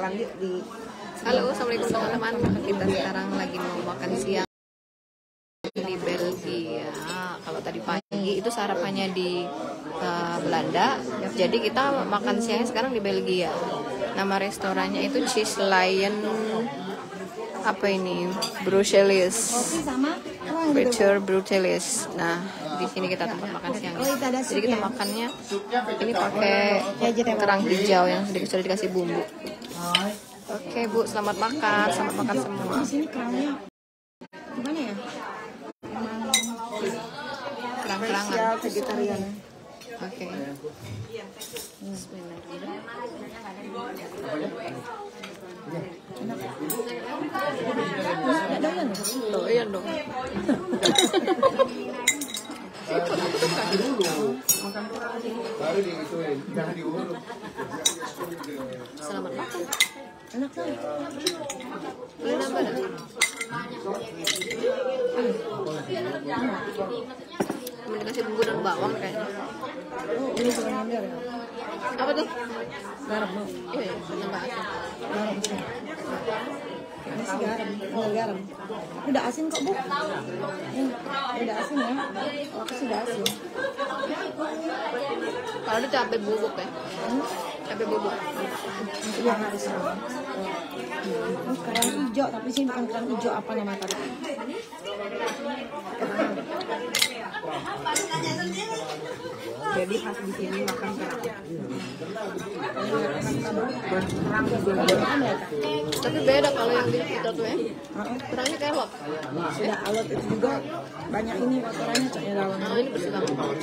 makan di. Halo, assalamualaikum teman-teman. Kita sekarang lagi mau makan siang di Belgia. Kalau tadi pagi itu sarapannya di Belanda, jadi kita makan siangnya sekarang di Belgia. Nama restorannya itu Cheese Lion, apa ini? Bruxelles. Richard Bruxelles. Nah, di sini kita tempat makan siangnya. Jadi kita makannya ini pakai kerang hijau yang sudah dikasih bumbu. Oke Bu, selamat makan semua. Di sini kerangnya gimana ya? Kerang-kerangan. Vegetarian. Oke. Doyan dong. Selamat makan. Enak kan? Boleh nambah dah? Dikasih bumbu dan bawang kayaknya. Oh, ini bukan nyender ya? Apa tuh? Garam. Iya, nambah asin. Garam. Ini sih garam, garam. Udah asin kok Bu? Udah asin ya? Aku sudah asin. Kalau ada cabai bubuk ya? Cabai bubuk. Iya harus. Oh, kerang hijau, tapi sini bukan kerang hijau, apa nama tadi? Jadi pas di sini makan kerang. Tapi beda kalau yang di kita tuh ya. Kerangnya kelot. Sudah alot itu juga banyak ini kotorannya coknya dalam. Nah, ini bersih banget.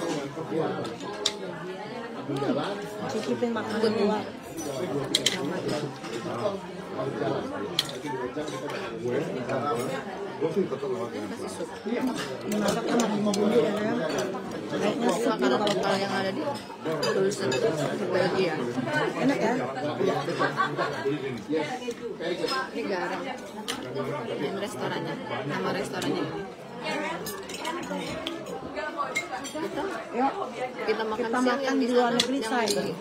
Cicipin makan dua. Masaknya makan bumbu ya. Kayaknya Makanan lokal yang ada di Brussels, di Belgia. enak ya. Ini garam. Ini restorannya. Nama restorannya ini. Kita makan siang yang di luar sana, negeri yang saya. di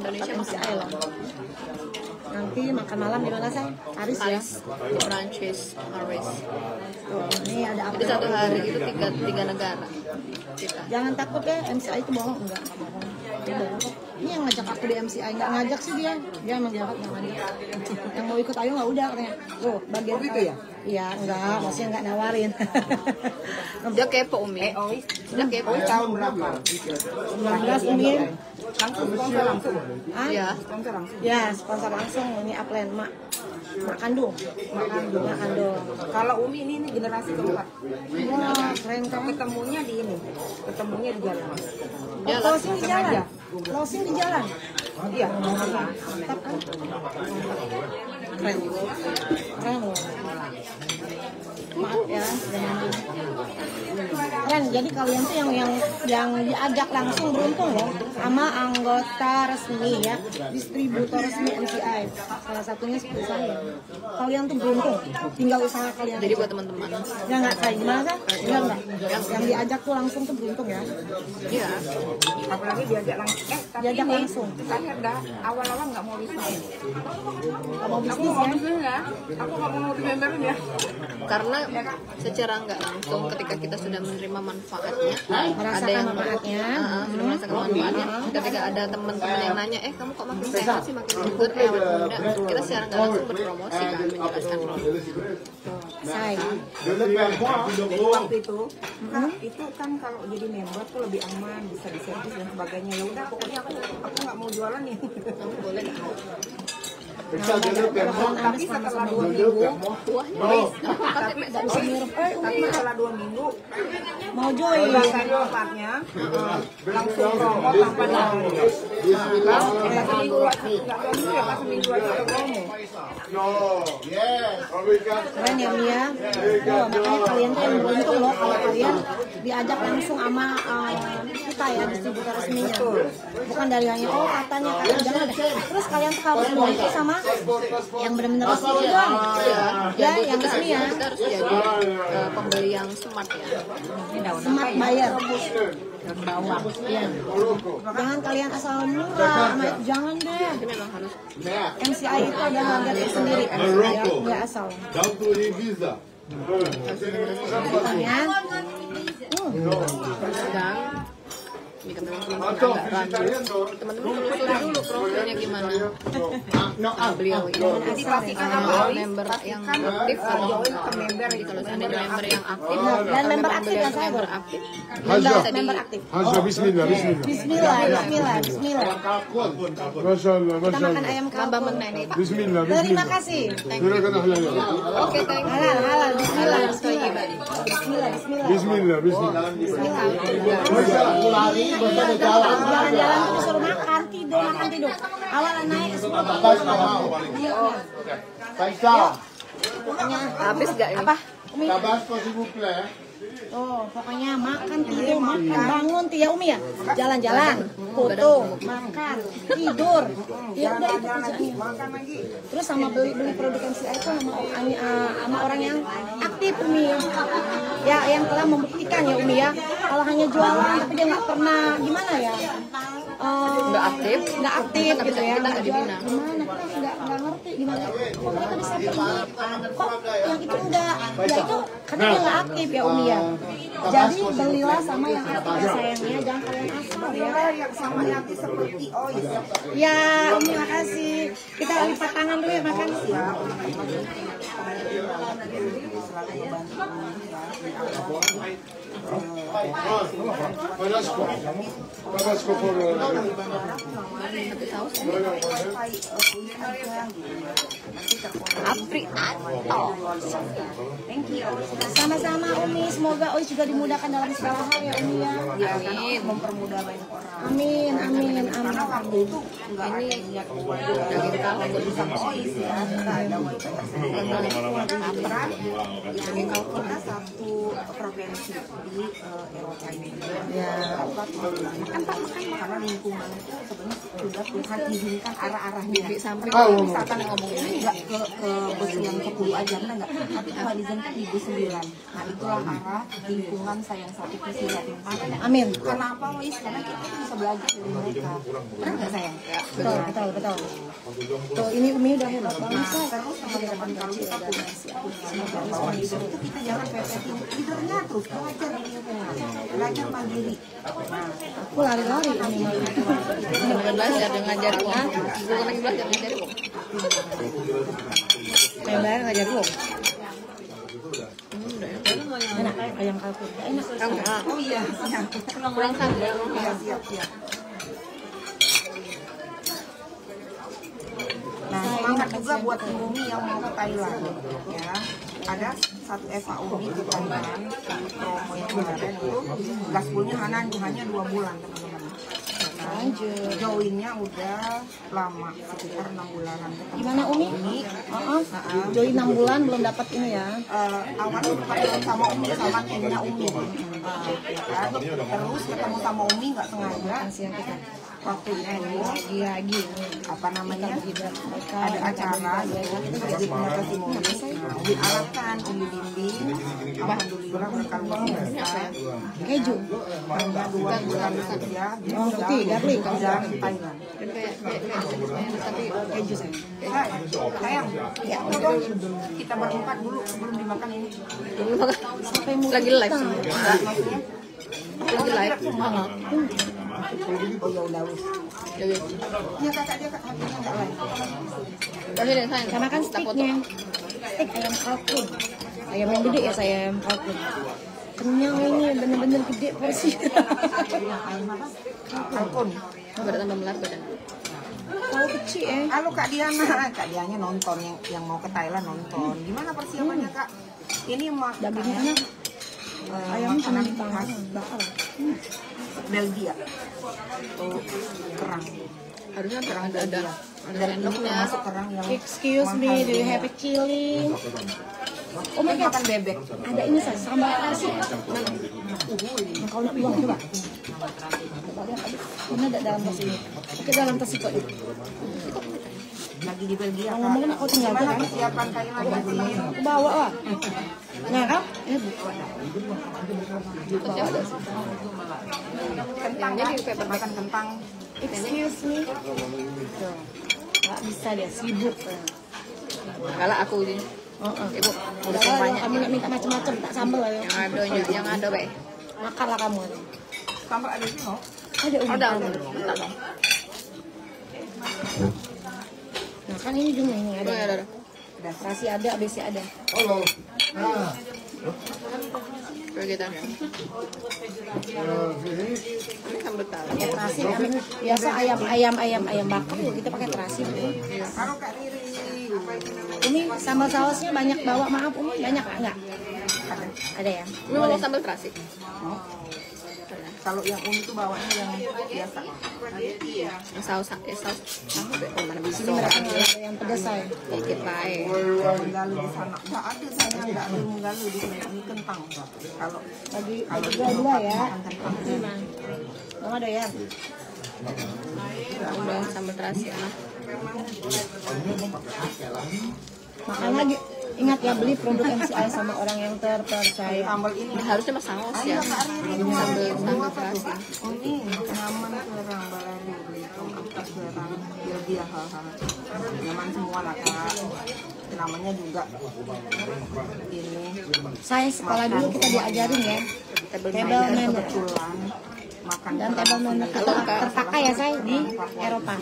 Indonesia makan MCI loh. Nanti makan malam di mana saya? Paris ya. Paris, di Prancis, Paris. Tuh, ini ada apa? Jadi satu hari itu tiga negara. Kita. Jangan takut ya, MCI itu bohong enggak bohong. Dia bohong kok. Ini yang ngajak aku di MCI, nggak ngajak sih dia emang jahat nggak ngajak. Yang mau ikut ayo nggak udah katanya. Tuh bagian itu ya? Iya enggak, maksudnya nggak nawarin. Dia kepo Umi. Dia kepo. Tahun berapa? 19 ini. Langsung sponsor langsung. Iya. Sponsor langsung. Ya sponsor langsung ini Upland Mak Kandung. Kalau Umi ini generasi keempat. Wah keren kan? Ketemunya di ini. Ketemunya di jalan. Closing di jalan. Closing di jalan. Iya. Mantap kan? Keren. Keren loh. Maaf ya, keren. Jadi kalian tuh yang diajak langsung beruntung loh sama anggota resmi ya, distributor resmi MCI. Salah satunya seperti saya. Kalian tuh beruntung, tinggal usaha kalian. Jadi buat teman-teman. Ya nggak kayak gimana kan? Ya nggak. Yang diajak tuh langsung tuh beruntung ya. Iya. Apalagi diajak langsung. Diajak langsung. Saya udah awal-awal nggak mau bisnis. Nggak mau bisnis ya? Ya, aku nggak mau di memberin ya. Karena secara nggak langsung ketika kita sudah menerima manfaatnya, Merasakan ada yang manfaatnya. sudah merasakan manfaatnya. Ketika ada teman-teman yang nanya, kamu kok makin sehat sih, makin seger, awet muda, kita secara nggak langsung berpromosi kan, menjelaskan produk. Saya. Jadi waktu itu kan kalau jadi member tuh lebih aman, bisa diservis dan sebagainya. Ya udah, pokoknya aku nggak mau jualan nih. Kamu boleh nggak? Tapi setelah 2 minggu, Tapi setelah 2 minggu mau join. dari tempatnya langsung promo tanpa nyawa. Pas seminggu ya pas seminggu aja udah promo. Keren ya Mia. Tuh, makanya kalian tuh yang beruntung loh kalau kalian diajak langsung sama kita ya distributor resminya. Bukan dari hanya katanya jangan deh. Terus kalian tuh harus memiliki sama yang benar-benar resmi juga. Ya, yang resmi ya. Kita harus jadi pembeli yang smart ya. Smart buyer. bawang. Iya. Jangan kalian asal murah, jangan deh. Tapi memang harus MCI itu ada harga tersendiri, ya, nggak asal. Makannya, sedang. Jika memang teman-teman agak ragu, teman-teman telusuri dulu profilnya gimana. Beliau ini member yang aktif atau member. Jadi kalau seandainya member yang aktif dan member aktif ya saya member aktif. member aktif. Haja, bismillah. Bismillah. Masya Allah, Kita makan ayam Tambah kalkun. meneh nih Pak. Bismillah, Terima kasih. Silakan ahlan. Oke, thank you. Halal. Bismillah. Bismillah. Bismillah. Jalan-jalan tuh disuruh makan, tidur. Awalan naik ke Habis gak ini? apa? Umi. Oh, pokoknya makan, tidur, bangun, ya Umi ya. Jalan-jalan, foto, makan, tidur. Ya udah itu kerjaannya. Terus sama beli produk MCI itu sama orang yang aktif Umi. Ya, yang telah membuktikan ya Umi ya. Kalau hanya jualan tapi dia nggak pernah gimana ya? Nggak aktif gitu ya. Kita nggak dibina. Gimana? Kita nggak ngerti gimana. Kok mereka bisa pergi? Kok yang itu enggak? Ya itu karena dia nggak aktif ya Umi ya. Jadi belilah sama yang aktif ya sayangnya, jangan kalian asal ya. Yang sama yang seperti ois. Ya Umi makasih. Kita lipat tangan dulu ya makan. Tabasco por Apri atau Sama-sama Umi, semoga Ois juga dimudahkan dalam segala hal ya Umi ya. amin. Mempermudah banyak orang. Amin. Karena waktu itu nggak ada niat Daging kalkun sama ois ya. Nggak ada daging kalkun. kita satu provinsi di Eropa ini. Ya. Karena lingkungan itu sebenarnya sudah Tuhan izinkan arah-arahnya. Di samping Misalkan ngomongin nggak ke bus yang 10 aja, enggak. Tapi Tuhan izinkan di bus 9. Nah itulah arah lingkungan saya yang satu visi dan Amin. Kenapa Lois? Karena kita bisa belajar dari mereka. Benar nggak sayang? Betul. Tuh ini Umi udah hebat Nah, banget. Say. terus teman-teman kalau kita punya leader itu kita jangan pepetin leadernya terus belajar di lingkungan, belajar mandiri. Nah, Aku lari-lari Umi. Bukan belajar dengan ngajar uang. Bukan lagi belajar ngajar uang. Kayak bayar ngajar dulu. Enak ayam kalkun. Enak. oh iya, siap. Kurang sambal. Iya, siap. Nah, semangat juga buat Umi yang mau ke Thailand ya. Ada satu Eva Umi ke Thailand promo yang kemarin itu gaspolnya hanya 2 bulan teman-teman. Lanjut. Joinnya udah lama sekitar 6 bulanan. Gimana Umi? Join 6 bulan belum dapat ini ya. Awalnya ketemu sama Umi sama timnya Umi, ya kan? Terus ketemu sama Umi nggak sengaja. Siang kita. Waktu itu Lagi. apa namanya ada acara gitu jadi punya testimoni diarahkan Umi bimbing alhamdulillah berkat bisa Keju. hanya 2 bulan saja dia Oh, sudah putih, garlic. jalan di Thailand. Tapi Keju saya. Sayang ya udah kita berempat dulu sebelum dimakan ini. Sampai mulut lagi live kita. semua. Maksudnya Lagi live. oh ya udah wis Jadi ya kakak dia hatinya nggak lain. tadi deh sayang. Kita makan Kita foto. steaknya. Steak ayam kalkun. Ayam yang gede ya saya ayam kalkun. Kenyang ini bener-bener gede porsi. Ayam apa? Kalkun. Baru tambah melar badan. Kalau kecil ya. Halo Kak Dianya nonton yang mau ke Thailand nonton. Gimana persiapannya Kak? Ini mah Dagingnya enak. Ayam cuma di tangan bakar. Belgia. Oh, kerang. Harusnya kerang ada Dan ini sendoknya. masuk kerang yang Excuse me, do you have a chili? Oh my god, makan bebek. ada ini saya sambal terasi. Kalau nak uang coba. Ini ada dalam tas ini. Oke dalam tas itu. lagi di Belgia. Kak. Ngomongin aku tinggal Gimana kan? persiapan Thailand sih? Aku bawa lah. Nah kan? Ini buka. Kentang kan? Makan kentang. Excuse me. Nggak bisa dia sibuk. Galak aku ini. Ibu, Udah banyak. Kamu nggak minta macam-macam, tak sambal ayo. yang ada be. Makanlah kamu. Sambal ada sih no? Ada umi. Ada, bentar dong. Nah kan ini juga ini Oh, ya, ada. ada. Terasi ada, ABC ada. Halo. Ah. Kayak gitu. Ini Ini sambal tahu. Pakai terasi kan. Biasa ayam bakar juga kita pakai terasi. Kalau Kak Riri, Umi sambal sausnya banyak bawa, maaf Umi banyak enggak? Ada ya? Ini mau sambal terasi. kalau yang Umi tuh bawanya yang biasa. Yang saus tahu be. Oh, mana bisa. Ini mereka ada yang pedas saya. Dikit bae. Menggalu di sana. Nggak ada saya nggak ada menggalu di sini. Ini kentang. Kalau Lagi dua ya. makan kentang. Ini mah. Mama ada ya? Udah sambal terasi ya. Makan lagi. Ingat ya, beli produk MCI sama orang yang terpercaya. Sambal ini Harusnya mah saus ya. Sambal terasi. Umi nyaman kerang balari beli apa kerang dia hal-hal nyaman semua lah Kak. Namanya juga ini Saya sekolah dulu kita diajarin ya. table Table manner manner. kebetulan makan Dan kerang. table manner kita terpakai ya saya di Eropa.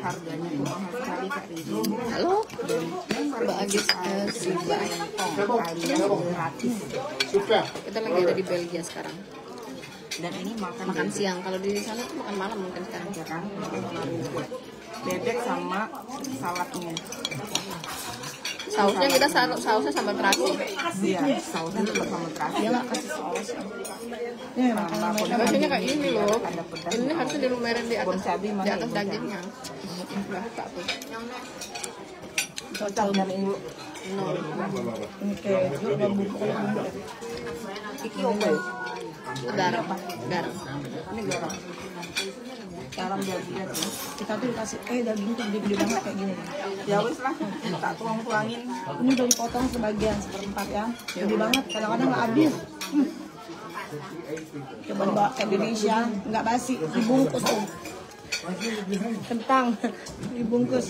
Harganya tuh mahal sekali Kak Riri. Halo. Mbak Agis si Mbak. Gratis. suka. Kita lagi ada di Belgia sekarang. Dan ini Makan siang. Kalau di sana tuh makan malam mungkin sekarang. ya kan bebek sama saladnya. Sausnya kita sausnya sambal terasi. Iya, sausnya tetap sama terasi. Dia nggak kasih saus. Ini makanan mereka. Biasanya kayak ini loh. Ada pedas. Ini harusnya dilumerin di Bon atas cabai mana di ya, atas bon cabai? dagingnya. Nggak suka tuh. Cocok dari ini. Ini keju dan bumbu. Iki oke. Garam. Garam. Ini garam. Garam Belgia tuh. Kita tuh dikasih daging tuh gede-gede banget kayak gini. Ya wis lah, tak tuang-tuangin. Ini udah dipotong sebagian seperempat ya. Gede banget, kadang-kadang nggak habis. Coba dibawa ke Indonesia, nggak basi, dibungkus tuh. Kentang, dibungkus.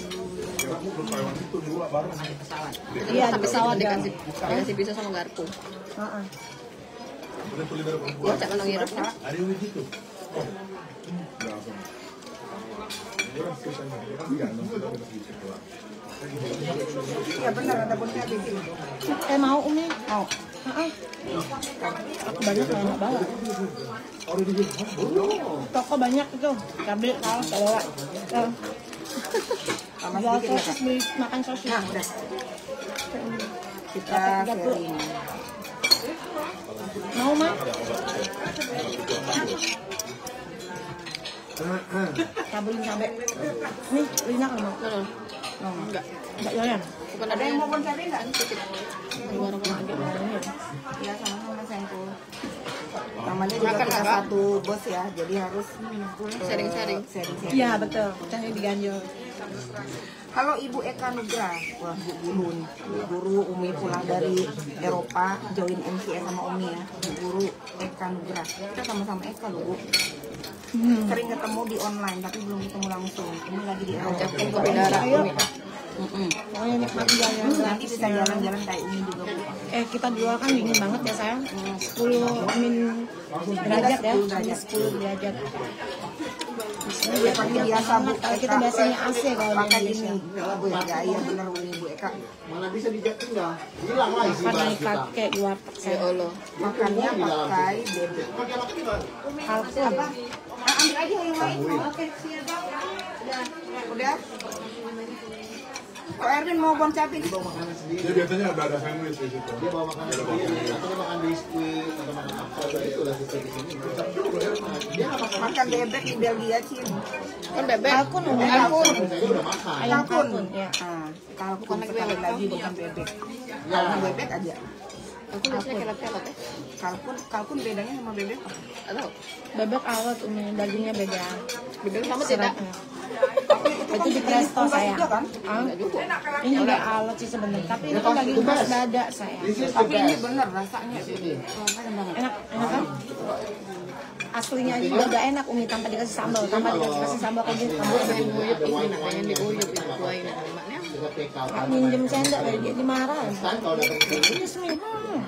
Iya, di pesawat ya. Dikasih pisau sama garpu. Heeh. Ya, cak menang ngira. Iya benar ada bon cabai di sini. Mau Umi? Mau. Heeh. Aku banyak nggak bawa. Toko banyak itu, cabai saus bawa. Sama Jual sedikit ya, sosis, Kak. beli makan sosis. Nah, udah. Kita Dapat 30. sharing. Mau mah? Tabulin cabai. Nih, Lina nggak mau? Enggak. Nggak doyan. Bukan Ada yang mau bon cabai nggak? di warung ada. Iya sama-sama Sengku. Namanya juga kita satu bos ya, jadi harus Sharing-sharing. sharing-sharing. Iya betul. Kita diganjol. Halo Ibu Eka Nugra, wah Bu Guru nih. Bu Guru Umi pulang dari Eropa, join MCS sama Umi ya. Bu Guru Eka Nugra, kita sama-sama Eka loh Bu. Sering ketemu di online tapi belum ketemu langsung. Ini lagi di Eropa. Ucapin kopi darah Umi. Pokoknya nikmati jalan Nanti bisa jalan-jalan kayak ini juga Bu. kita di luar kan dingin banget ya sayang. 10 derajat ya. 10 derajat. Iya pakai biasa Bu. Kalau kita biasanya AC kalau di pakai Indonesia. ini. Bu ya, iya benar Bu Ibu Eka. Mana bisa dijatin nggak? Hilang lah isi Karena pakai di warteg Ya saya. Allah. Makannya pakai bebek. Kalkun. Ambil aja yang lain. Oke, siap. Udah. Kok Erwin mau bon cabai? Dia biasanya ada sandwich di situ. Dia bawa makanan sendiri. Atau dia makan biskuit atau makan apa itu udah selesai di sini. Dia nggak makan Makan bebek di Belgia Cin. Kan bebek. Kalkun Umi. Kalkun. saya udah makan. Ayam kalkun. Ya. Nah, kalkun sekali lagi bukan bebek. Kalkun bebek aja. Aku biasanya kelot-kelot ya. Kalkun bedanya sama bebek apa? Atau Bebek awet Umi, dagingnya beda. bebek sama tidak. Seratnya. Itu di presto saya. kan? Ini juga alot sih sebenarnya, tapi ini kan daging khas dada saya. Tapi ini bener rasanya. Enak kan? Aslinya aja juga gak enak Umi tanpa dikasih sambal, kayak gitu. Diuyup itu pengen diuyup itu kuain maknya. Minjem sendok dari dia dimarah. Bismillah.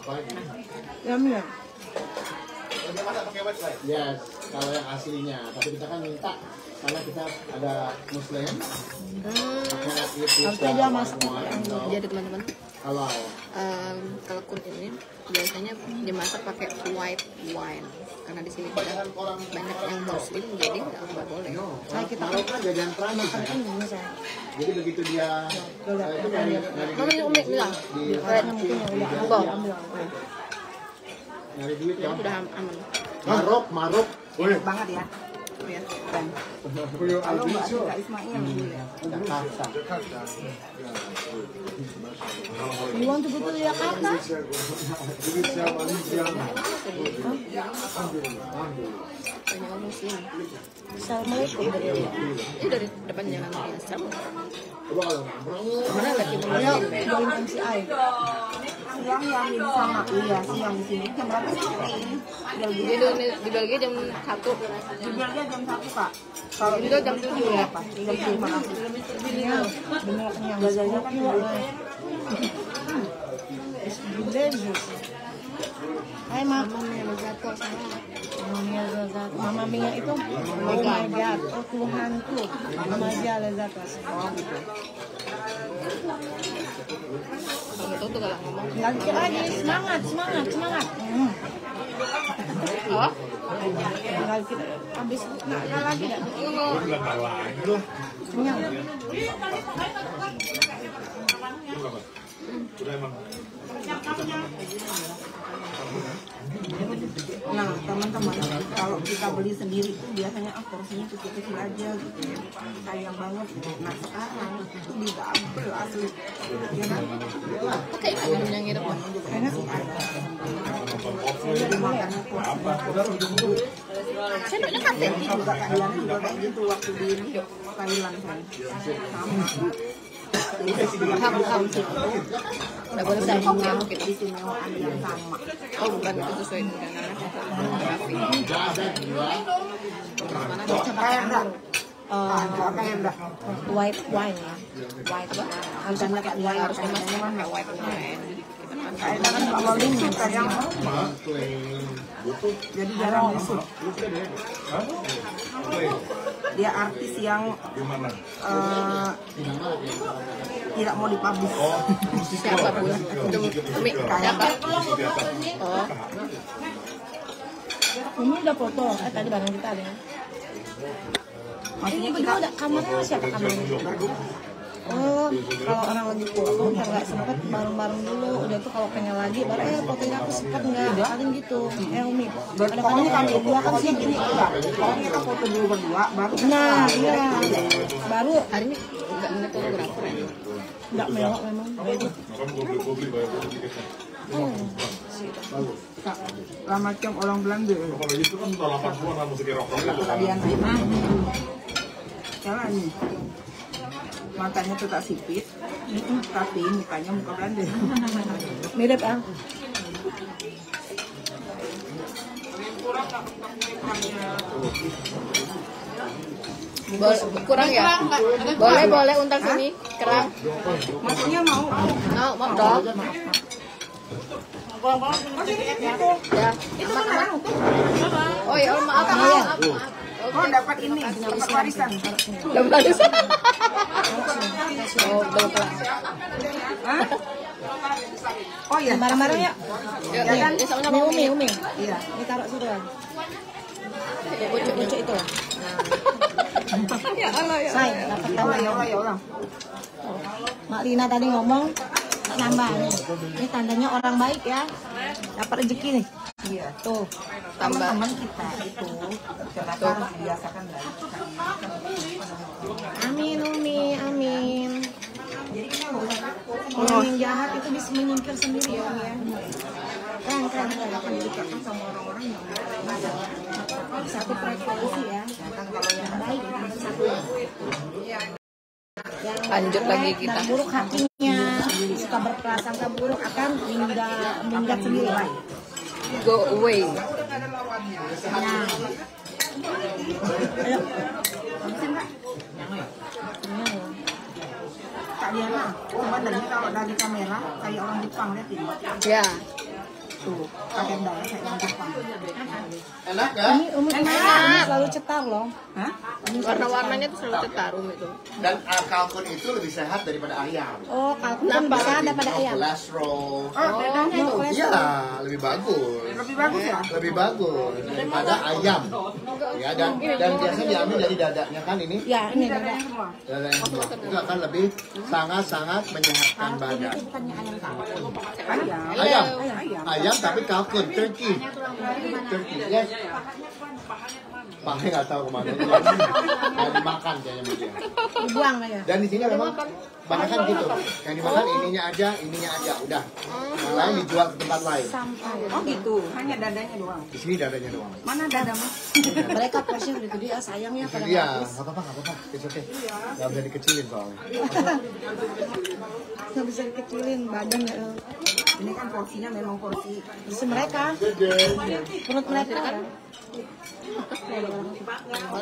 Ya. Yes, kalau yang aslinya. Tapi kita kan minta karena kita ada Muslim. Harusnya dia masak. Jadi teman-teman, Kalau kalau kun ini biasanya dimasak pakai white wine karena di sini kita banyak yang muslim jadi nggak boleh. Nah kita kan jajan Prancis ya. kan gini saya. Jadi begitu dia itu dari Mami Umi bilang, Ambil. nyari duit ya. sudah aman. Marok. Banget ya. Ya. Kalau Mbak Atika Ismail dulu ya. Jakarta. You want to go to Jakarta? Banyak orang muslim. Assalamualaikum. Ini dari depan jalan biasa. Coba kalau nongkrong Mana lagi Ayo, muslim? join MCI. Siang yamin sama siang di sini jam berapa sih? Di Belgia jam 1. Di Belgia jam 1 Kak. Kalau Indo jam 7 ya. Terima kasih. Bener kenyang. Gazanya kan juga. Delicious. Hai Mama Mia Legato sama Mama Mia Legato. Mama Mia itu oh my god, oh Tuhanku. Mama Mia Legato. Oh gitu. Kalau gitu tuh kalau ngomong. Lagi lagi semangat. Oh, Tinggal kita habis lagi dah. Kenyang. Nah teman-teman kalau kita beli sendiri tuh biasanya porsinya kecil-kecil aja gitu ya. Sayang banget. Nah sekarang itu digabel asli. Ya kan? pakai ikan yang ngirim lah. Enak. Jadi makannya Sendoknya kafe. juga kalian juga kayak gitu waktu di Thailand kan. Sama. Ham. Nggak boleh saya kopi ya mungkin. Istimewaan yang sama. Oh bukan itu sesuai dengan fotografi. Kayak enggak? Kayak enggak? White wine ya. White apa? Harusnya kayak wine. Harus dimasak pakai white wine. Kayak kan Mbak Loli suka yang jadi jarang masuk. Dia artis yang tidak mau dipublish. Siapa pun. Itu Umi. Siapa? Oh. Umi udah foto. Tadi bareng kita ada. Maksudnya Ini kita berdua ada kamarnya siapa kamarnya? Oh, kalau orang lagi foto kan nggak sempet bareng-bareng dulu. Udah tuh kalau pengen lagi baru fotonya aku sempet nggak? Paling gitu. Umi. pokoknya kami berdua kan sih gini enggak. Pokoknya kita foto dulu berdua baru. Nah, iya. Baru Hari ini nggak ngeliat fotografer ya? nggak mewah memang. Lah macam orang Belanda. Kalau gitu kan udah 80-an musik rock. Kalian Jalan nih. Matanya tuh tak sipit, tapi mukanya muka Belanda. Mirip ah. Kurang ya? Boleh untal sini. Kerang. Maksudnya mau Mau dong. Ya. itu kan Oh ya, maaf. Oh dapat ini, dapat warisan. Dapat warisan. Oh, dapat. Hah? Oh iya, Bareng-bareng ya. Ya kan? Sama-sama Umi. Umi. iya. Ini taruh situ kan. Bocok itu lah. Ya Allah ya. Say, dapat Ya tahu Allah, ya ya. Allah, ya Allah. Mak Lina tadi ngomong nambah nih. Ini tandanya orang baik ya. Dapat rezeki nih. Iya. Tuh. Tambah. Teman-teman kita itu ternyata harus dibiasakan baik. Amin Umi, amin. Jadi kita nggak usah takut. Orang yang jahat itu bisa menyingkir sendiri ya Umi ya. Keren akan didekatkan sama orang-orang yang satu frekuensi ya. Kan kalau yang baik satu yang Lanjut lagi kita. nah, buruk hatinya, suka berprasangka buruk akan minggat sendiri. Go away. Nah, ayo, habisin Kak. Kak Diana, coba dari kalau dari kamera kayak orang Jepang, lihat ini. Ya. Tuh, pakai daya kayak orang Jepang. Enak kan? Ini Umi ini selalu cetar loh. Hah? Warna-warnanya tuh selalu cetar itu. Dan kalkun itu lebih sehat daripada ayam. Oh, kalkun kan bisa daripada ayam. Kolesterol. Bedanya itu. Iya, lebih bagus. Lebih bagus ya? Lebih bagus daripada ayam. Ya, dan biasanya diambil dari dadanya kan ini. Ya, ini dada. Dada yang semua. Itu akan lebih sangat-sangat menyehatkan badan. Itu bukannya ayam kalkun. Ayam tapi kalkun, turkey. Yes. Pakai nggak tahu kemana. Yang dimakan kayaknya mungkin. Dibuang aja. Dan di sini memang banyak kan gitu. Yang dimakan ininya aja, udah. Yang lain dijual ke tempat lain. Sampai. Oh gitu, hanya dadanya doang. Di sini dadanya doang. Mana dada Mas? Mereka porsi udah gede ya, sayangnya pada Iya, habis. nggak apa-apa. It's okay. Nggak bisa dikecilin soalnya. Nggak bisa dikecilin badan ya. Ini kan porsinya memang porsi. Isi mereka, perut mereka kan. Kalau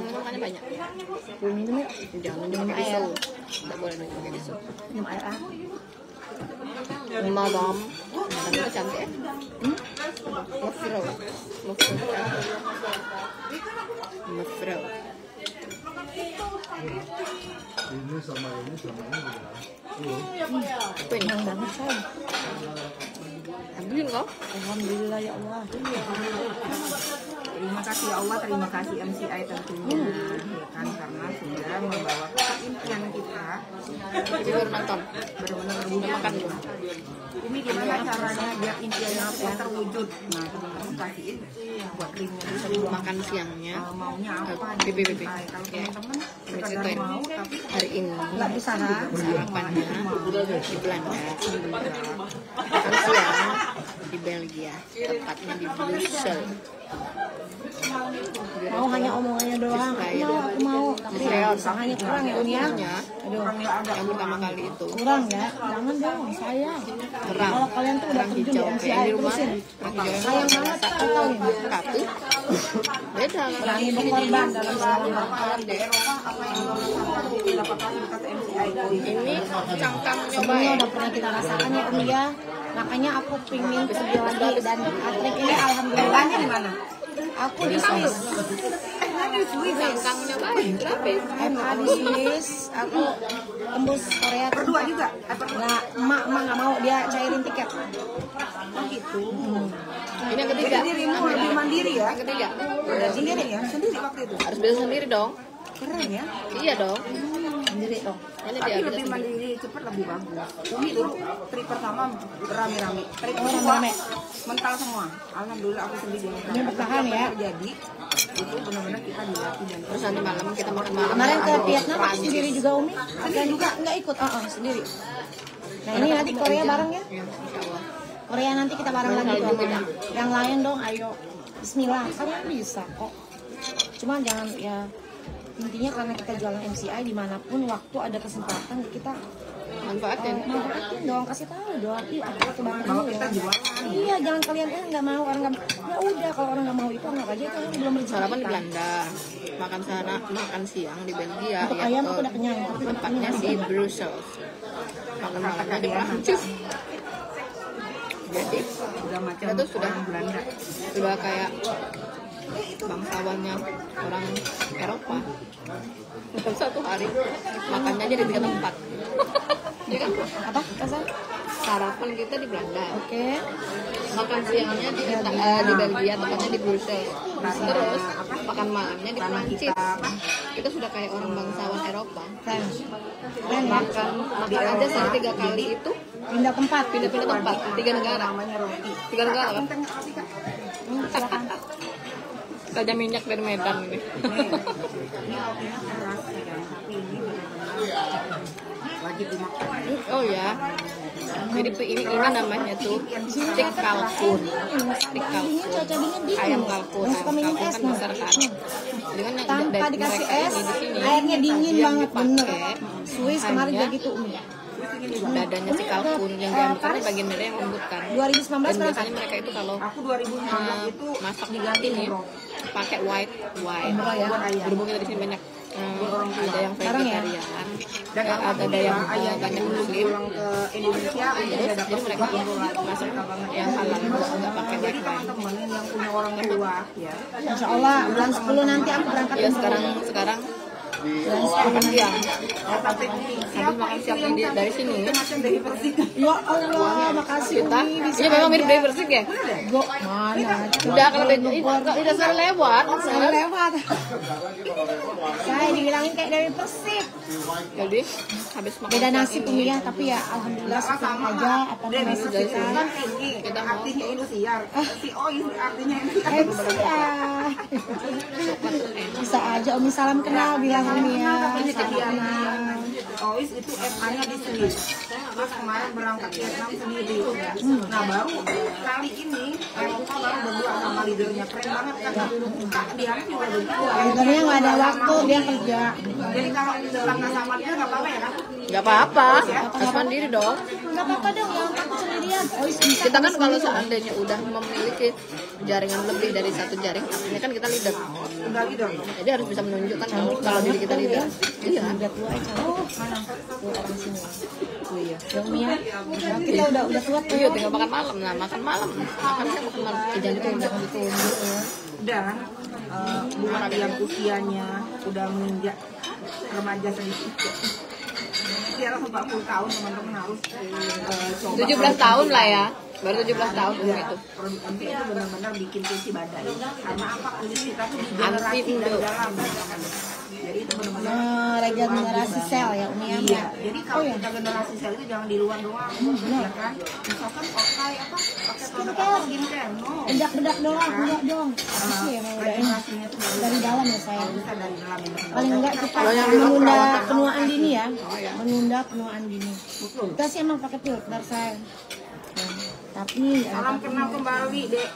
minumannya banyak. Minum ya, Jangan minum pakai tisu. Tidak boleh minum pakai tisu. minum air ah. Madam, itu cantik ya? Mafro. Ini sama ini. Apa ini? Senang banget saya. Ambilin kok. Alhamdulillah ya Allah. Terima kasih ya Allah, terima kasih MCI tentunya, ya kan, karena sudah membawa impian kita Jadi baru nonton. benar-benar makan. Ini gimana caranya biar impiannya terwujud? Nah, teman-teman kasihin buat linknya bisa dibuang. Makan siangnya. Maunya apa? Pipi. MCI. Kalau teman-teman sekedar Ceritain. mau tapi Hari ini Nggak bisa ha. sarapannya di Belanda. Makan siang di Belgia, tepatnya di Brussel. Mau hanya omongannya doang. Aku mau, tapi usahanya kurang ya Uni ya. Aduh, Yang pertama kali itu kurang ya. Jangan dong, sayang. kerang, Kalau kalian tuh udah kerang terjun di hijau MCI kayak di rumah. terusin. Kerang hijau yang Sayang banget masak kau ini. satu, beda kan? Berani berkorban dalam segala hal. di Eropa apa yang lo rasakan dapatkan bekas MCI dari Ini cangkang Sebelumnya nyobain. udah pernah kita rasakan ya Umi ya. Makanya aku pingin pergi lagi dan atlet ini alhamdulillah di mana? aku di Swiss. Cangkang nyobain, gratis. MA di Swiss, aku tembus Korea Berdua tuh. juga? Nah, emak nggak mau, dia cairin tiket. Oh gitu. Ini yang ketiga. Jadi dirimu lebih mandiri ya? Yang ketiga. Udah sendiri ya? Sendiri waktu itu? Harus bisa sendiri dong. Keren ya? Iya dong. Sendiri dong. Ini Tapi dia bisa lebih sendiri. mandiri, cepat lebih bagus. Umi dulu trip pertama rame-rame. Trip Oh, kedua rame-rame. mental semua. Alhamdulillah aku sendiri. Ini bertahan ya. Jadi itu benar-benar kita dilatih dan Terus nanti malam kita makan malam. Kemarin ke Aduh, Vietnam aku Prancis. sendiri juga Umi. Dan juga nggak ikut, sendiri. Nah ini nanti Korea bareng ya. Iya, insya Allah. Korea nanti kita bareng lagi tuh sama yang lain dong. Ayo, Bismillah. Kalian bisa kok. Cuma jangan ya. Intinya karena kita jualan MCI dimanapun waktu ada kesempatan kita Manfaatin. manfaatin dong, kasih tahu dong. Ih, aku pakai barang kalau ini kita ya. jualan Iya, jangan kalian nggak mau orang nggak. Ya udah, kalau orang nggak mau itu anggap aja itu orang belum rezeki Sarapan di kita. Belanda, makan siang di Belgia, Untuk ya ayam aku udah kenyang, tapi tempatnya di Brussels, makan malamnya di Prancis. Jadi udah macam kita tuh sudah orang Belanda. sudah kayak bangsawannya orang Eropa. Dalam satu hari makannya aja di 3 tempat. Ya kan? Apa? Kasar? Sarapan kita di Belanda, Oke. makan siangnya di Belgia, tepatnya di Brussels. Terus makan malamnya di Prancis. Kita sudah kayak orang bangsawan Eropa. Keren. Keren ya. Makan aja sampai 3 kali itu Pindah tempat. pindah-pindah tempat, 3 negara. Namanya roti. 3 negara kan? Silakan. Raja minyak dari Medan ini. Ini rotinya keras ya, tapi ini benar-benar wajib dimakan. Oh ya, Jadi ini namanya tuh stik kalkun. Stik kalkun. Cuaca dingin dingin. Ayam kalkun. Yang suka minum Ayam es kalkun kan nah. besar kan. Jadi kan Tanpa dikasih mereka es, ini di sini, airnya dingin yang banget bener. dipakai Swiss kemarin hanya juga gitu Umi. dadanya si kalkun yang diambil karena bagian dada yang lembut kan. 2019 Dan berapa? biasanya mereka itu kalau Aku 2016 itu masak diganti ini bro. pakai white wine. Umroh ya. Berhubung kita di sini banyak ada yang Sekarang ya? vegetarian, Dan ada yang banyak muslim. pulang ke Indonesia udah dapat Jadi mereka masak yang halal nggak pakai jadi white wine. teman-teman yang punya orang tua ya Insya Allah bulan 10 nanti aku berangkat Ya umroh. sekarang Bulan 10 makan siang. tapi Habis makan siang dari sini. macam dari Persik Ya Allah, makasih Kita, Umi. Bisa iya memang mirip aja. dari Persik ya. Go, mana? Udah kalau udah sore lewat. Saya lewat. Saya dibilangin kayak dari Persik. Jadi habis makan Beda siang nasib ini, Umi ya, tapi ya alhamdulillah suka aja apa nasib dari kita. sini. kan tinggi Kita mau artinya Indosiar si Ois artinya Indosiar MC ah. Bisa aja Umi salam kenal bilang Umi ya. Salam kenal. Ois itu FA-nya di Swiss. Terus kemarin berangkat Vietnam sendiri. Nah baru kali ini Eropa baru berdua sama leadernya keren banget kan. Kak dia juga berdua. Sebenarnya nggak ada waktu dia kerja. Jadi kalau kita nggak sama dia nggak apa-apa ya kan? nggak apa-apa, harus mandiri dong. Nggak apa-apa dong, jangan takut sendirian. Oh bisa. Kita kan kalau seandainya udah memiliki jaringan lebih dari satu jaring, artinya kan kita leader. Udah leader. Jadi harus bisa menunjukkan kalau diri kita leader. Iya. Udah tua aja. Oh mana? Tuh orang sini. Oh iya. Yang Umi ya. Kita udah tua tuh. Iya, tinggal makan malam. Nah, makan malam. Makan malam. Jangan ditunjuk. Dan buat yang usianya udah menginjak remaja sedikit. Dia 40 tahun teman-teman harus coba 17 tahun lah ya. Baru 17 tahun ya, itu. produk MT itu benar-benar bikin tensi badai. Karena apa? Kulit kita tuh Anti digenerasi dari Indo. dalam. Jadi itu benar-benar Regenerasi sel ya Umi ya. iya. Jadi kalau kita generasi sel itu jangan di luar doang, ya kan? Misalkan pakai apa? Pakai produk apa? Skincare, no. Bedak-bedak doang, enggak dong. Apa sih emang udah enak. Regenerasinya itu Dari dalam ya saya. bisa dari dalam ini. Paling enggak kita Kalau yang di luar menunda perawatan. penuaan dini ya. iya. Menunda penuaan dini. Betul. Kita sih emang pakai filter saya. Tapi Salam kenal kembali, Dek.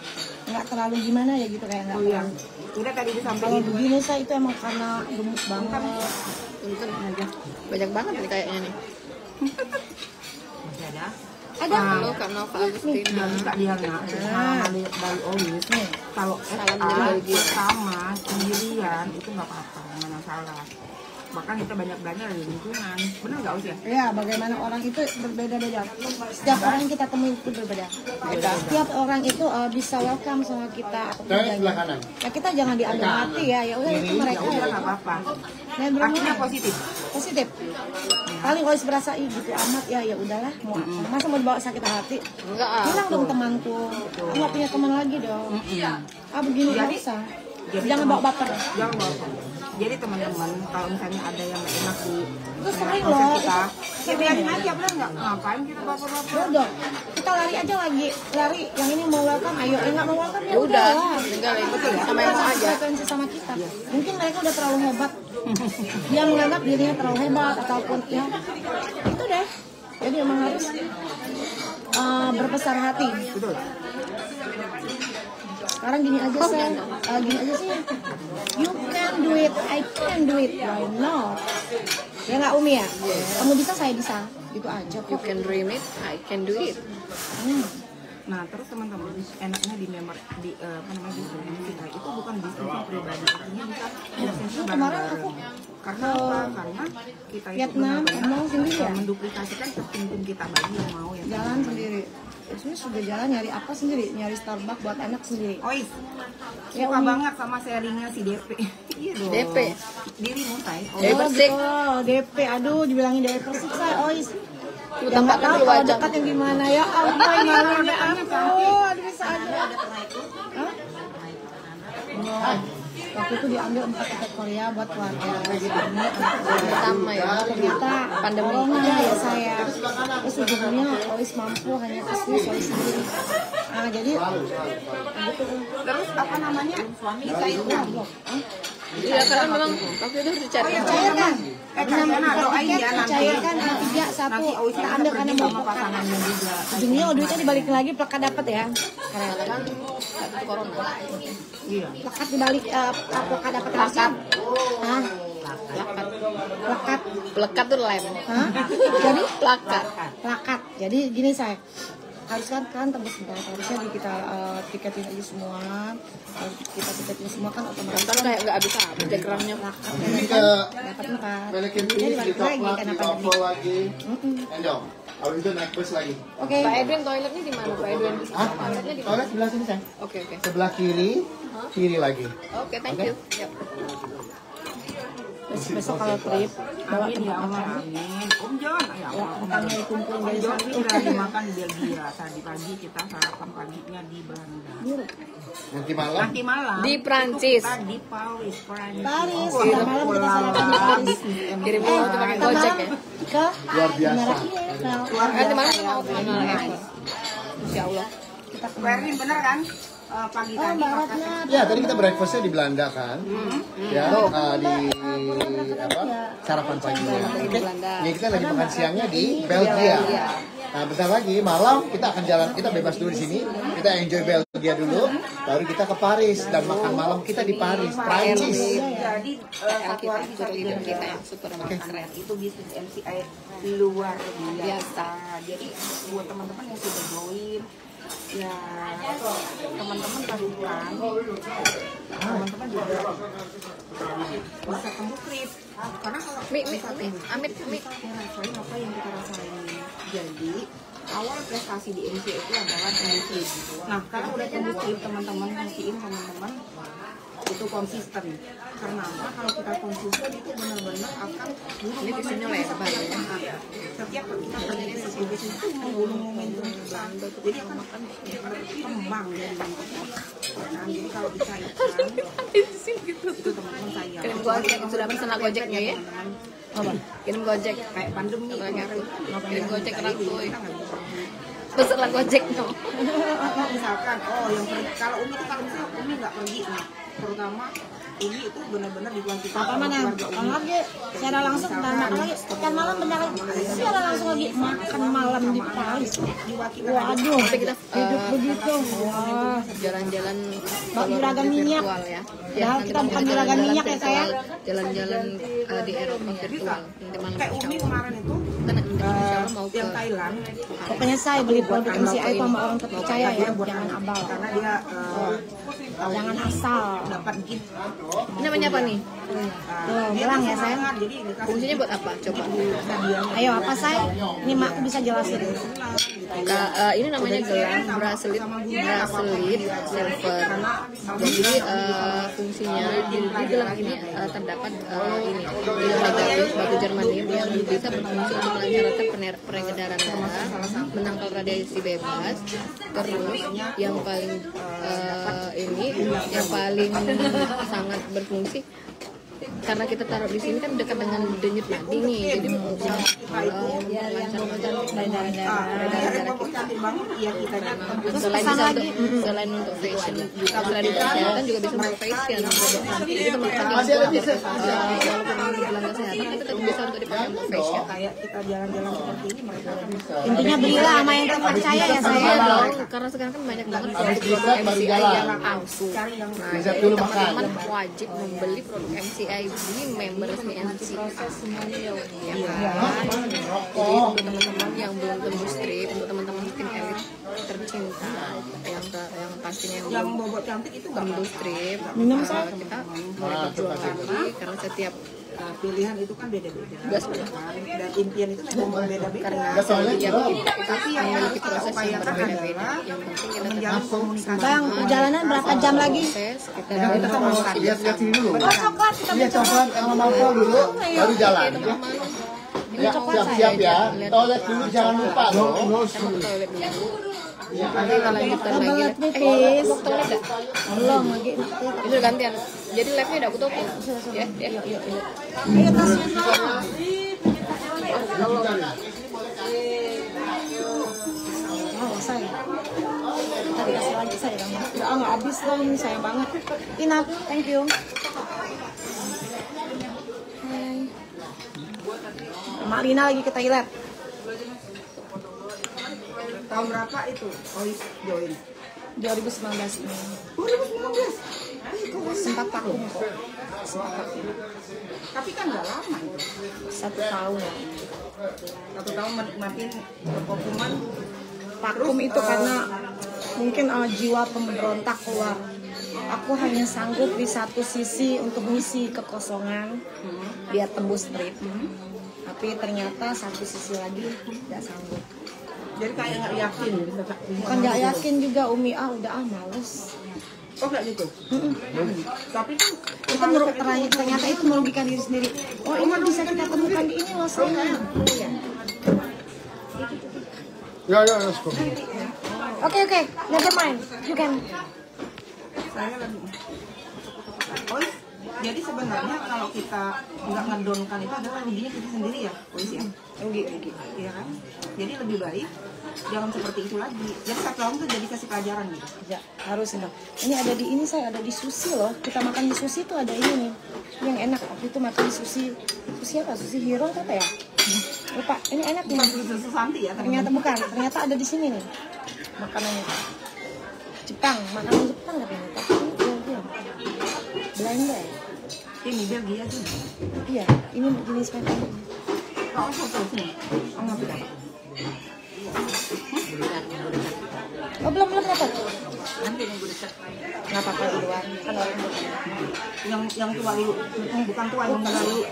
nggak terlalu gimana ya gitu kayak nggak Oh iya. terlalu. Udah tadi Kalau disampaikan. begini saya itu emang karena gemuk banget. Punten aja. Banyak banget nih kayaknya nih. Ya, Ada Halo Kak Nova Agustina. Kak Diana, dari Ois. nih. Kalau Salam FA dari Belgia. pertama sendirian itu nggak apa-apa, nggak masalah. Bahkan kita banyak belajar dari lingkungan. Bener nggak Ois ya? Ya, bagaimana orang itu berbeda-beda. Setiap orang yang kita temui itu berbeda. Setiap orang itu bisa welcome sama kita atau Saya tidak. sebelah kanan. Ya kita jangan diambil hati ya. Ya udah itu Ya mereka udah ya. nggak apa-apa. Dan berapa Artinya positif. positif. Paling kalau berasa ih gitu amat ya ya udahlah mau apa. Masa mau dibawa sakit hati? Enggak ah. Hilang dong temanku. Aku nggak punya teman lagi dong. Ah begini nggak usah. Jangan bawa baper. Jangan bawa. Jadi teman-teman, kalau misalnya ada yang nggak enak di Itu sering konser loh. kita, Itu ya biarin aja, bener nggak? Ngapain kita baper-baper? Bodoh. Kita lari aja lagi. Lari. Yang ini mau welcome, ayo. Yang nggak mau welcome ya Ya udah, udah. tinggal ikut sama yang mau aja. Frekuensi sama kita. Mungkin mereka udah terlalu hebat. Dia menganggap dirinya terlalu hebat ataupun ya itu deh. Jadi emang harus berbesar hati. Betul. Sekarang gini aja sih, gini aja sih. You can do it, I can do it. Why not? Ya nggak Umi ya? Kamu bisa, saya bisa. Gitu aja You kok. can dream it, I can do it. Nah, terus teman-teman, enaknya di member di apa namanya bisnis kita itu bukan bisnis yang pribadi, artinya bisa bisnisnya Kemarin bareng-bareng. aku Karena apa? Karena kita itu Vietnam, benar-benar emang sendiri ya? menduplikasikan ke tim kita bagi yang mau yang Jalan sendiri. Sebenarnya sudah jalan nyari apa sendiri? Nyari Starbucks buat anak sendiri. Ois, Ya, suka Umi. banget sama sharingnya si DP. Iya dong. DP. Dirimu, Say. Dari Persik. Oh, DP. Aduh, dibilangin dari Persik saya. Oh, Tuh ya nggak tampaknya tahu dulu kalau aja. dekat yang gimana ya. Ampun, malunya ampun. Aduh, bisa aja. Hah? Oh, waktu itu diambil 4 tiket Korea buat keluarga. Sama ya. Ternyata Pandemi. corona ya saya. Terus ujungnya Ois mampu hanya ke Swiss Ois sendiri. Nah, jadi gitu. Terus apa namanya? Kita itu Hah? Iya, karena memang waktu itu harus dicari. Cairkan. Karena doain ya nanti. Cairkan 3, 1 kita ambil karena mau sama pasangannya juga. ujungnya duitnya dibalik lagi plekat dapat ya. Karena kan saat itu corona. Iya. Plekat dibalik plekat dapat plakat. Hah? Plekat tuh lem. Hah? Jadi Plakat. plakat. Jadi gini saya harus kan tebus bentar. Harusnya kita tiketin aja semua. Harus kita tiketin semua kan otomatis. Kan kayak nggak habis habis diagramnya. Plakat Ini kan ke dapat 4. Pelican Jadi Beach, di balik lagi Coklat, karena di pandemi. Oval lagi. Endong. Abis itu naik bus lagi. Oke. Pak Edwin toiletnya di mana Pak Edwin? Hah? Toiletnya di mana? Toilet sebelah sini, sayang. Oke. Sebelah kiri, kiri lagi. Oke, thank you. Yap. Besok kalau trip bawa Amin ya Allah, teman-teman. amin. Om John, ya Allah. Kentangnya dikumpulin Om dari John satu. ini lagi makan di Belgia. Tadi pagi kita sarapan paginya di Belanda. Nanti malam. Nanti malam Di Prancis. itu kita di Paris, Prancis. Paris, Wah, ntar malam kita sarapan di Paris. Kirim foto pakai Gojek ya. Ke Luar biasa. Menara Eiffel. Nanti malam kita mau kemana lagi? Insya Allah. Kita ke Erwin bener kan? Pagi Oh, tadi Mbak makan. Ratna. Ya, tadi kita breakfastnya di Belanda kan. Ya, di apa? Sarapan paginya. Oke. Belanda. Ya, kita lagi makan siangnya di Belgia. Nah, bentar lagi malam kita akan jalan, kita bebas dulu di sini. Kita enjoy Belgia dulu, baru kita ke Paris dan makan malam kita di Paris, Prancis. Jadi satu hari bisa Super leader tiga kita yang super keren. itu bisnis MCI luar biasa. Jadi buat teman-teman yang sudah join, ya teman-teman pastikan teman-teman juga bisa tembus trip. Karena kalau Amit. kita rasain apa yang kita rasain. Jadi awal prestasi di MCI itu adalah tembus trip. Nah, karena udah tembus trip, teman-teman pastiin teman-teman itu konsisten. Karena apa? Kalau kita konsisten itu benar-benar akan Ini visinya lebar ya. setiap kita pergi ke sisi bisnis itu menggulung momentum besar. Jadi akan kembang dari nah, jadi kalau bisa itu teman-teman saya Kirim Gojek, sudah pesan Gojeknya ya? apa? Kirim Gojek. Kayak pandemi Atau kayak aku. Kirim Gojek ke aku. kita nggak bisa. Pesan Gojek no. Misalkan yang pergi, kalau Umi itu kalau misalnya Umi nggak pergi nih, terutama Umi itu benar-benar di keluarga kita apa mana? Kan lagi secara langsung makan lagi ikan malam bentar lagi. Secara langsung lagi makan malam di Paris. jiwa kita Waduh, Tapi kita hidup begitu. Wah. jalan-jalan Bak juragan minyak. virtual ya. Ya, nanti kita bukan mau juragan jalan-jalan minyak ya, saya. virtual, Jalan-jalan di Eropa virtual. Nanti malam kayak insya Umi Allah. kemarin itu Kita nanti insya Allah mau ke yang Thailand Pokoknya saya beli produk MCI itu sama orang terpercaya ya, jangan abal. karena dia Jangan asal. dapat gift. ini namanya apa nih? Tuh, bilang ya saya. Jadi dikasih Fungsinya buat apa? Coba. Ayo apa saya? Ini mak bisa jelasin. Ini namanya gelang bracelet silver. Jadi fungsinya di gelang ini terdapat ini ion negatif batu germanium yang bisa berfungsi untuk melancarkan peredaran darah, menangkal radiasi bebas. Terus yang paling yang paling sangat berfungsi karena kita taruh di sini kan dekat dengan denyut nadi nih, jadi melancarkan peredaran darah kita. cantik banget ya kita Selain untuk fashion juga, selain untuk kesehatan juga bisa untuk fashion. Jadi teman-teman Masih ada bisa. walaupun di bulan kesehatan kita tetap bisa untuk dipakai untuk fashion. kayak kita jalan-jalan seperti ini mereka bisa Intinya belilah sama yang terpercaya ya saya. Iya dong, karena sekarang kan banyak banget produk MCI yang palsu. Nah, Riset jadi dulu makan. teman-teman wajib membeli produk MCI di member resmi MCI. Ya kan? Jadi untuk teman-teman yang belum tembus strip, untuk teman-teman tim elit tercinta yang pastinya yang yang belum bobot cantik itu nggak tembus strip, Minum saya. kita mulai berjuang lagi karena setiap pilihan itu kan beda-beda gas dan impian itu memang beda-beda karena Nggak, soalnya setiap belum. kita tapi yang memiliki kita proses yang upayakan berbeda-beda. adalah Yang penting kita menjalin komunikasi Bang, perjalanan berapa jam lagi? proses, kita Kita sama lihat sini dulu. Coklat kita Lihat coklat sama mangkok dulu, baru jalan. Ya, siap-siap ya. Toilet dulu jangan lupa loh. toilet dulu. Nanti kita lanjutkan lagi. Mau ke toilet nggak? belum lagi. Itu udah gantian. Jadi live-nya udah aku tutup. Ya, ya. Ayo tasnya sana. Oh, saya. Tadi kasih lagi saya. Nggak habis loh ini sayang banget. Inap, thank you. Mak Lina lagi ke toilet. Tahun berapa itu Ois join? 2019 ini. 2019. Sempat vakum kok. Tapi kan nggak lama itu. 1 tahun lah. 1 tahun menikmatin perkopuman. Vakum itu karena mungkin jiwa pemberontak keluar. Aku hanya sanggup di satu sisi untuk mengisi kekosongan biar tembus trip. Tapi ternyata satu sisi lagi nggak sanggup. Jadi kayak nggak yakin. Bukan nggak yakin juga Umi, udah males. Oh nggak gitu? Tapi kan Itu ternyata itu merugikan diri sendiri. Oh ini bisa kita temukan di ini loh sayang. Ya, let's go. Oke, never mind. You can. saya lagi. Ois, jadi sebenarnya kalau kita nggak ngedonkan itu adalah ruginya kita sendiri ya, Ois ya? Rugi, iya kan? Jadi lebih baik jangan seperti itu lagi. Jadi 1 tahun tuh jadi kasih pelajaran gitu. Ya, harus ini. Ini ada di ini saya ada di sushi loh. Kita makan di sushi tuh ada ini nih. Ini yang enak. Waktu itu makan di sushi. Sushi apa? Sushi Hero apa ya? Lupa. Ini enak nih. Susu Santi ya? Ternyata bukan. Ternyata ada di sini nih. Makanannya. Jepang, makanan Jepang katanya. Tapi ini Belgia. Belanda. Ini Belgia sih. Iya, ini jenis makanan. Kau foto sini. Oh nggak dapat. Oh belum dapat. Nanti nunggu dekat. Nggak apa-apa duluan. Kan orang Yang tua dulu, bukan tua yang muda dulu.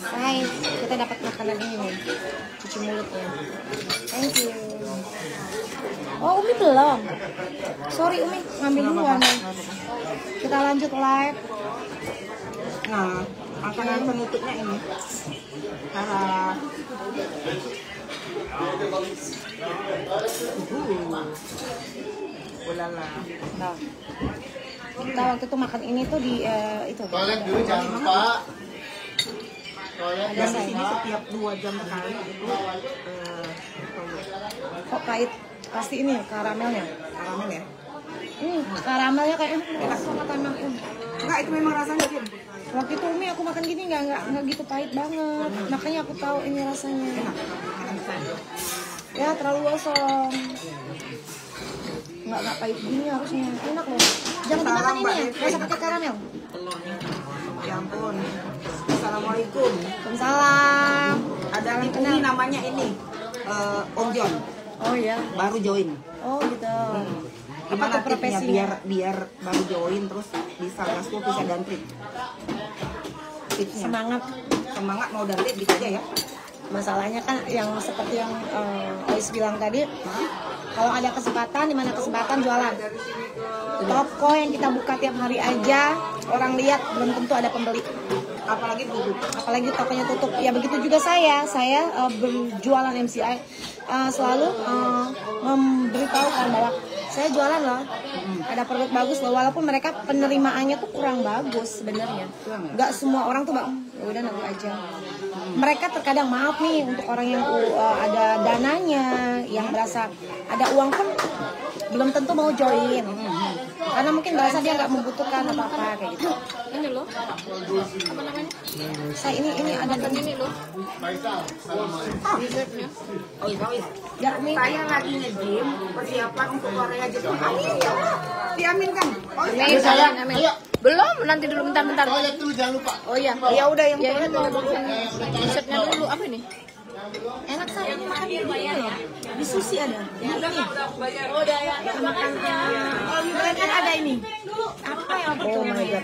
Guys, kita dapat makanan ini nih. Cuci mulutnya. Thank you. Oh, Umi belum. Sorry Umi, ngambil duluan. Kita lanjut live. Nah, makanan penutupnya ini. Cara ulala. Nah, kita waktu itu makan ini tuh di itu. Toilet dulu jangan lupa. Dan di sini setiap 2 jam sekali itu Kok pahit? Pasti ini karamelnya. karamel ya. Karamelnya kayak enak sama karamel. Enggak, itu memang rasanya Kim. Waktu itu Umi aku makan gini nggak gitu pahit banget. Makanya aku tahu ini rasanya. Ya terlalu gosong. Nggak pahit gini harusnya. Enak loh. Jangan dimakan ini ya. Nggak usah pakai karamel. Ya ampun. Assalamualaikum. Waalaikumsalam. Ada ini namanya ini Om John. Oh ya. Baru join. Oh gitu. Apa Gimana tuh tipsnya profesinya? biar baru join terus bisa gasku bisa dan trip. Tipsnya. Semangat mau dan trip gitu aja ya. Masalahnya kan yang seperti yang Ois bilang tadi, kalau ada kesempatan, di mana kesempatan jualan. Toko yang kita buka tiap hari aja, orang lihat belum tentu ada pembeli. Apalagi tutup. Apalagi tokonya tutup. Ya begitu juga saya berjualan MCI selalu memberitahukan bahwa saya jualan loh, ada produk bagus loh, walaupun mereka penerimaannya tuh kurang bagus sebenarnya. Nggak semua orang tuh ya udah nanti aja. Mereka terkadang maaf nih untuk orang yang ada dananya, yang berasa ada uang pun belum tentu mau join, karena mungkin berasa dia nggak membutuhkan apa-apa kayak gitu. Ini loh. Apa namanya? Saya ini ada Makan ini loh. Oh iya. ya Umi. Saya lagi nge-gym persiapan untuk Korea Jepang. Amin ya Allah. Diaminkan. Oh iya. Amin, sayang, amin. Belum, nanti dulu bentar. Toilet dulu jangan lupa. Oh iya. Ya udah yang Ya ini mau bikin t-shirtnya dulu. Apa ini? Enak saya ini makan di ini loh. Di sushi ada. Ini. Oh di brand kan ada ini. Apa ya waktu itu namanya?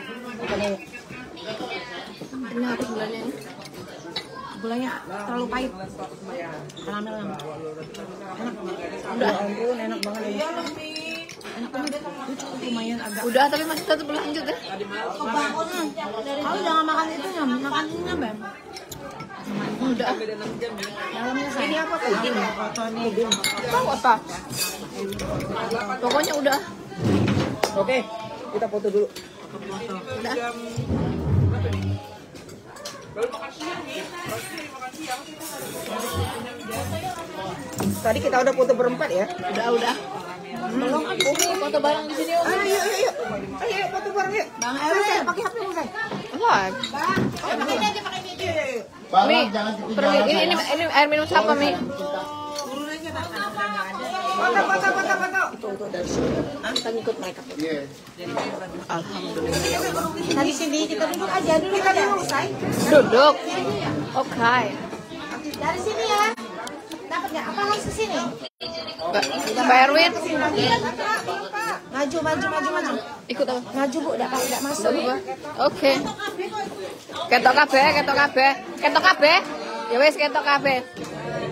Benar gulanya ini. Gulanya terlalu pahit. Karamel yang enak. Udah ampun enak banget ini. Enak banget. Itu cukup lumayan agak. Udah, tapi masih tetap berlanjut ya. Kalau jangan makan itu makan ininya Bang. Udah. Dalamnya saya. ini apa puding ya? Puding. Tahu apa? Pokoknya udah. Oke, kita foto dulu. Udah. Tadi kita udah foto berempat ya. Udah. Belum aku foto bareng di sini. Ayo. Ayo foto bareng yuk. Bang Erwin. Pakai HP mau saya. Live. Pakai ini aja pakai ini. Barang Mi, jangan perlu ketinggalan. ini air minum siapa, Mi? Kita ngikut mereka. Iya. Dari sini kita duduk aja dulu. Kita duduk, say. Duduk. Oke. Dari sini ya. Dapat nggak? Apa harus ke sini? Mbak Erwin, Maju. ikut apa? Maju Bu, enggak masuk. Oke. Ketok kabeh. Ya wis ketok kabeh.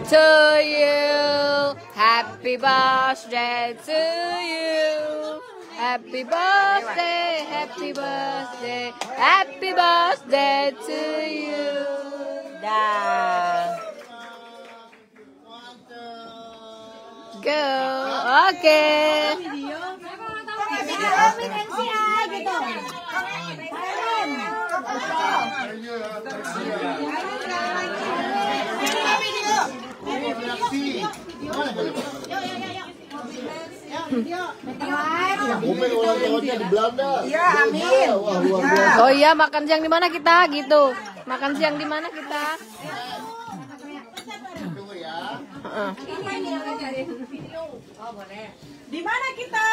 To you, happy birthday to you. Happy birthday to you. Dah. Go. Oke. Umi ulang tahunnya di Belanda. Iya, amin. Wah, luar biasa. Oh iya, makan siang di mana kita gitu. Makan siang di mana kita? Tunggu ya. Heeh. Di mana kita?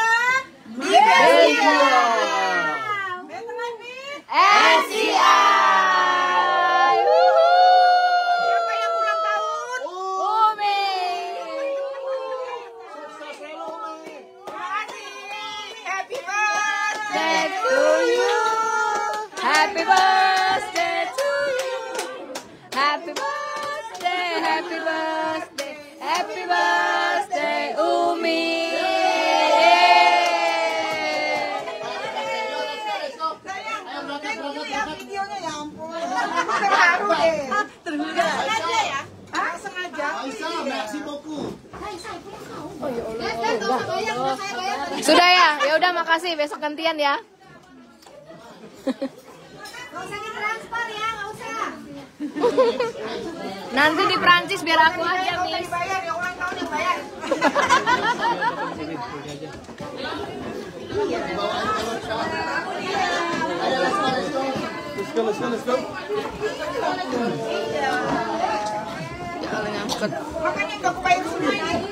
Di Belgia. Belgia. LCI. Siapa yang ulang tahun? Umi. Happy birthday. Birthday to you. Happy birthday to you. Happy birthday, Umi. Videonya ya ampun. Terharu deh. Sengaja ya? Hah? Sengaja? Aisyah, merci beaucoup. Sudah ya? Ya udah makasih, besok gantian ya. Nanti di Prancis biar aku aja, Miss. Bayar ya ulang tahun yang bayar. Makanya nggak bayar semua ini.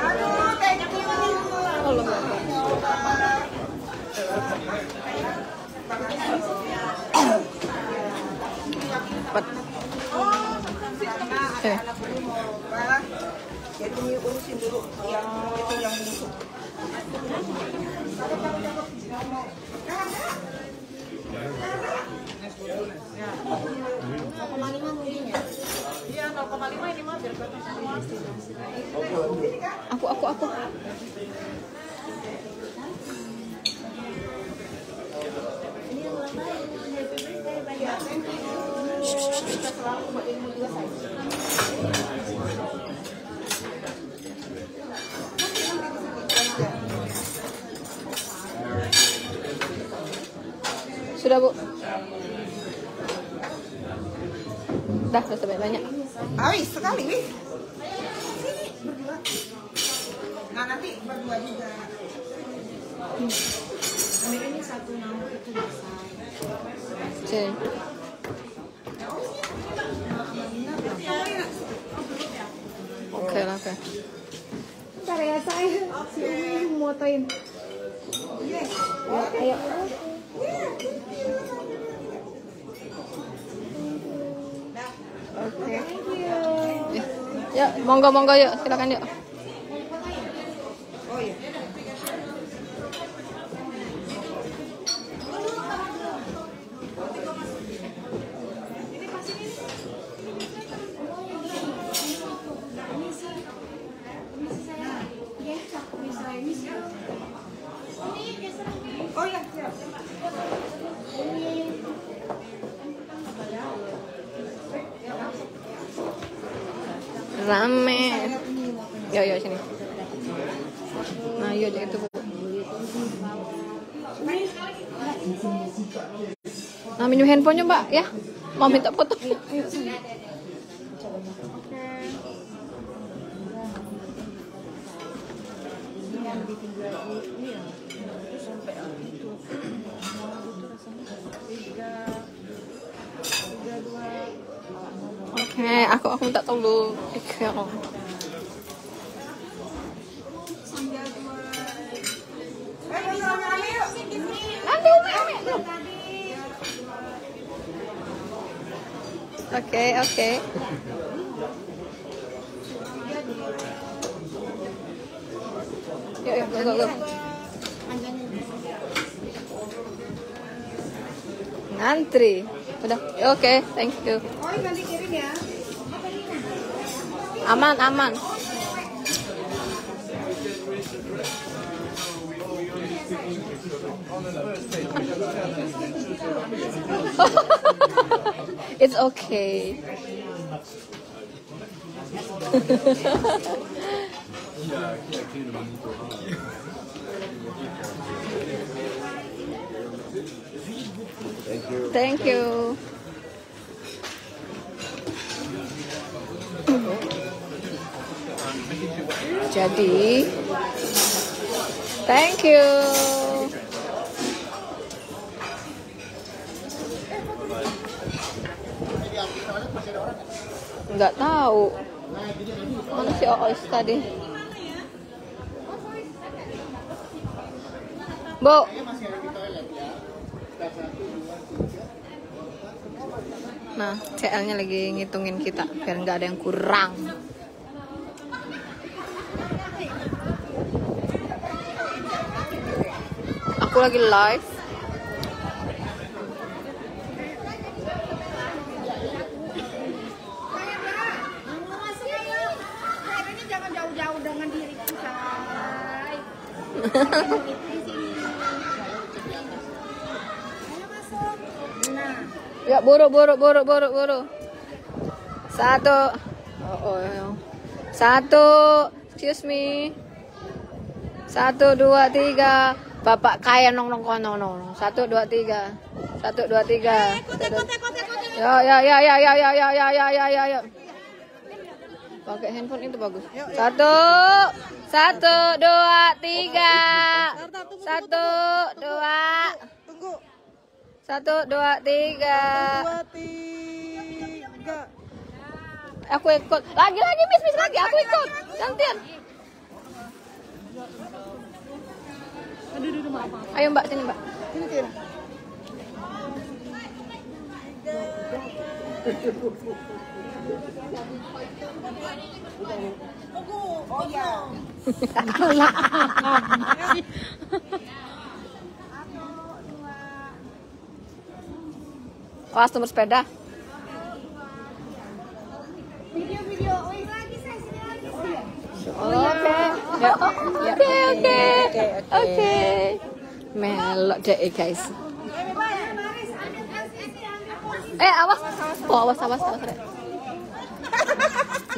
Aduh, thank you. Eh. Jadi urusin dulu yang itu yang busuk. Iya 0,5 ini mah biar kelihatan semua. Aku. Sudah, Bu. Dah, sudah banyak. Habis sekali, Wih. Berdua. Nah, nanti berdua juga. Ambil ini 1,6 itu bisa. Sini. Oke lah, oke. Ntar ya saya si Umi motoin. Ya, ayo. Oke. Ya, monggo yuk, silakan yuk. Oh iya. Oh iya, siap. Rame. Yo sini. Nah, yuk itu, Bu. Nah, minum handphonenya, Mbak, ya. Mau minta foto. di 3 iya terus sampai itu mau itu rasanya 3 2 Oke, aku minta tolong ikhlas. Oke. Yuk, go. Ngantri. Udah, oke, thank you. Oh, nanti kirim ya. Aman. It's okay. Thank you. Jadi, thank you. Nggak tahu. Mana si Ois tadi? Bu. Nah, CL-nya lagi ngitungin kita biar nggak ada yang kurang. Aku lagi live. Jangan jauh-jauh dengan diriku, say. Nah. Ya, buru. Satu. Satu. Excuse me. 1, 2, 3. Bapak kaya nong. 1, 2, 3. 1, 2, 3. Ya. Pakai handphone itu bagus. 1, 2, 3. 1, 2. Tunggu. 1, 2, 3. 2, 3. Aku ikut. Lagi Miss lagi. Aku ikut. Gantian. Aduh, maaf. Ayo Mbak, sini Mbak. Sini Tira. Oh ya. Awas nomor sepeda. Video. Oh, ini lagi saya sini lagi. Oh ya. Oke. Melok deh guys. Awas. Oh, awas.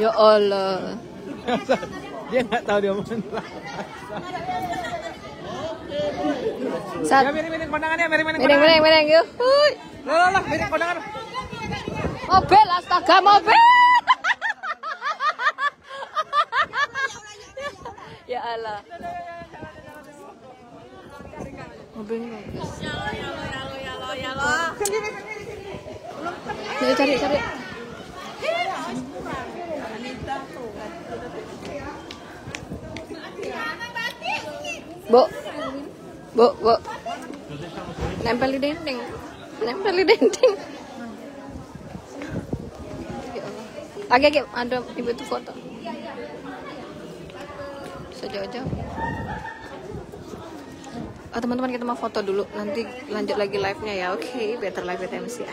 Ya Allah. Dia nggak tahu dia mau mana. Ya, miring kondangannya, miring. Miring, yuk. Hui. Lah, miring kondangan. Mobil, astaga, mobil. Ya Allah. Mobilnya bagus. Ya Allah. Cari. Bu. Nempel di dinding. Ya Allah. Lagi ada ibu itu foto. Jauh-jauh. Teman-teman kita mau foto dulu, nanti lanjut lagi live-nya ya. Oke, better live with MC.